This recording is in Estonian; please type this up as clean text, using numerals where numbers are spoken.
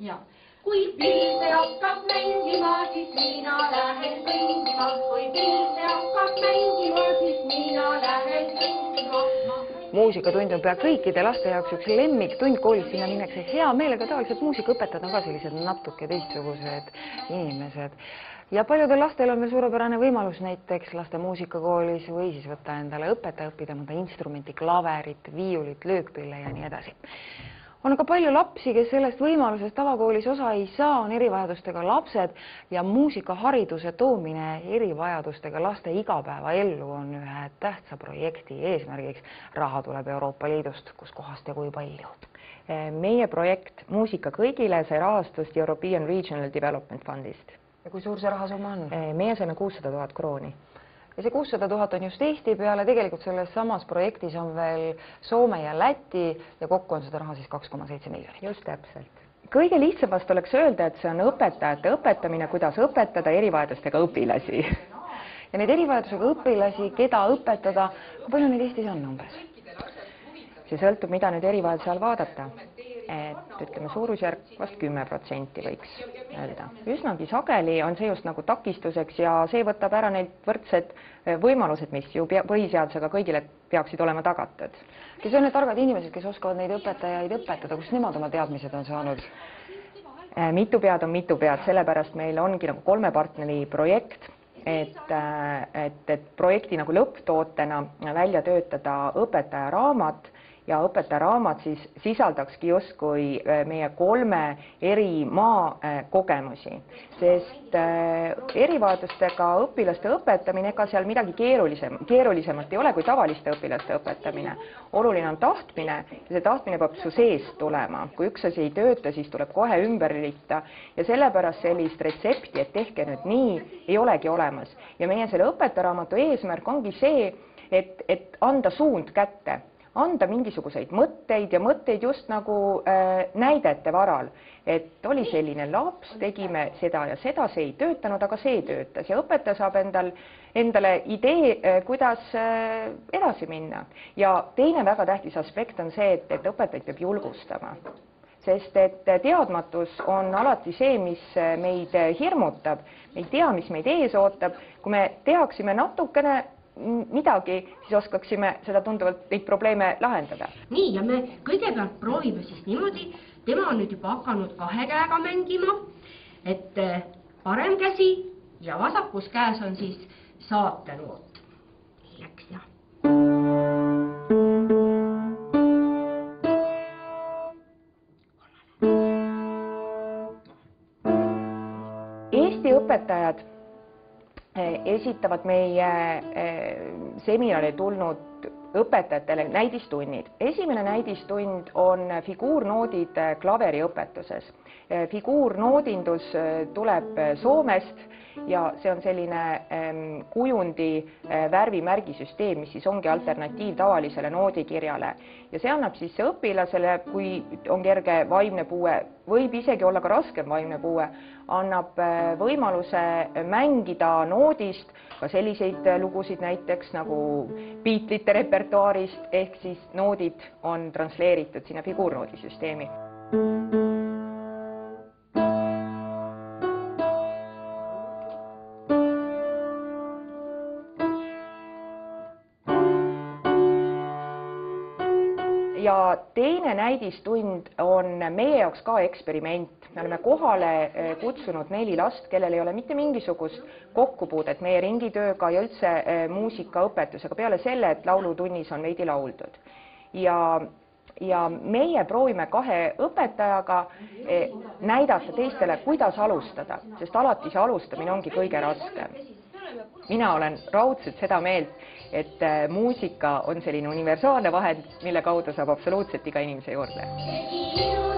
Ja. Kui pilse hakkab mängima, siis mina lähen kõndima. Kui pilse hakkab mängima, siis mina lähen kõndima. Muusikatund on pea kõikide laste jaoks üks lemmiktund koolis, sinna minnakse hea meelega, tavaliselt muusikaõpetajad on ka sellised natuke teistsugused inimesed. Ja paljudel lastel on veel suurepärane võimalus näiteks laste muusikakoolis või siis võtta endale õpetaja, õppida mõnda instrumenti, klaverit, viiulit, löökpille ja nii edasi. On aga palju lapsi, kes sellest võimalusest tavakoolis osa ei saa, on erivajadustega lapsed ja muusikahariduse toomine erivajadustega laste igapäevaellu on ühe tähtsa projekti eesmärgiks. Raha tuleb Euroopa Liidust, kus kohast ja kui palju. Meie projekt Muusika kõigile sai rahastust European Regional Development Fundist. Ja kui suur see rahasumma on? Meie saime 600 000 krooni. Ja see 600 000 on just Eesti peale, tegelikult selles samas projektis on veel Soome ja Läti ja kokku on seda raha siis 2,7 miljonit. Just täpselt. Kõige lihtsamast oleks öelda, et see on õpetajate õpetamine, kuidas õpetada erivajadustega õpilasi. Ja neid erivajadusega õpilasi, keda õpetada, kui palju neid Eestis on umbes? See sõltub, mida nüüd erivajaduse all vaadata. Et ütleme, suurusjärk vast 10% võiks öelda. Üsnagi sageli on see just nagu takistuseks ja see võtab ära neid võrdsed võimalused, mis ju põhiseadusega kõigile peaksid olema tagatud. Kes on need targad inimesed, kes oskavad neid õpetajaid õpetada, kus nemad oma teadmised on saanud? Mitu pead on mitu pead, sellepärast meil ongi nagu 3 partneri projekt, et projekti nagu lõpptootena välja töötada õpetaja raamat ja õpetaja raamat siis sisaldakski justkui meie 3 eri maa kogemusi, sest erivajadustega õpilaste õpetamine, ega seal midagi keerulisemat ei ole kui tavaliste õpilaste õpetamine. Oluline on tahtmine ja see tahtmine peab su seest tulema. Kui üks asi ei tööta, siis tuleb kohe ümber lülita ja sellepärast sellist retsepti, et tehke nüüd nii, ei olegi olemas. Ja meie selle õpetajaraamatu eesmärk ongi see, et anda suund kätte. Anda mingisuguseid mõtteid ja mõtteid just nagu näidete varal, et oli selline laps, tegime seda ja seda, see ei töötanud, aga see töötas ja õpetaja saab endale idee, kuidas edasi minna. Ja teine väga tähtis aspekt on see, et õpetajaid peab julgustama, sest et teadmatus on alati see, mis meid hirmutab, me ei tea, mis meid ees ootab, kui me teaksime natukene midagi, siis oskaksime seda tunduvalt neid probleeme lahendada. Nii, ja me kõigepealt proovime siis niimoodi, tema on nüüd juba hakanud 2 käega mängima, et parem käsi ja vasakus käes on siis saatenoot. Nii läks, jah. Eesti õpetajad esitavad meie seminari tulnud õpetajatele näidistunnid. Esimene näidistund on figuurnoodid klaveriõpetuses. Figuurnoodindus tuleb Soomest ja see on selline kujundi värvimärgisüsteem, mis siis ongi alternatiiv tavalisele noodikirjale. Ja see annab siis õpilasele, kui on kerge vaimne puue, võib isegi olla ka raskem vaimne puue, annab võimaluse mängida noodist ka selliseid lugusid näiteks nagu Beatlesite repertuaarist, ehk siis noodid on transleeritud sinna figuurnoodisüsteemi. Ja teine näidistund on meie jaoks ka eksperiment. Me oleme kohale kutsunud 4 last, kellel ei ole mitte mingisugust kokkupuudet meie ringitööga ja üldse muusikaõpetusega peale selle, et laulutunnis on veidi lauldud. Ja meie proovime 2 õpetajaga näidata teistele, kuidas alustada, sest alati see alustamine ongi kõige raskem. Mina olen raudselt seda meelt, et muusika on selline universaalne vahend, mille kaudu saab absoluutselt iga inimese juurde.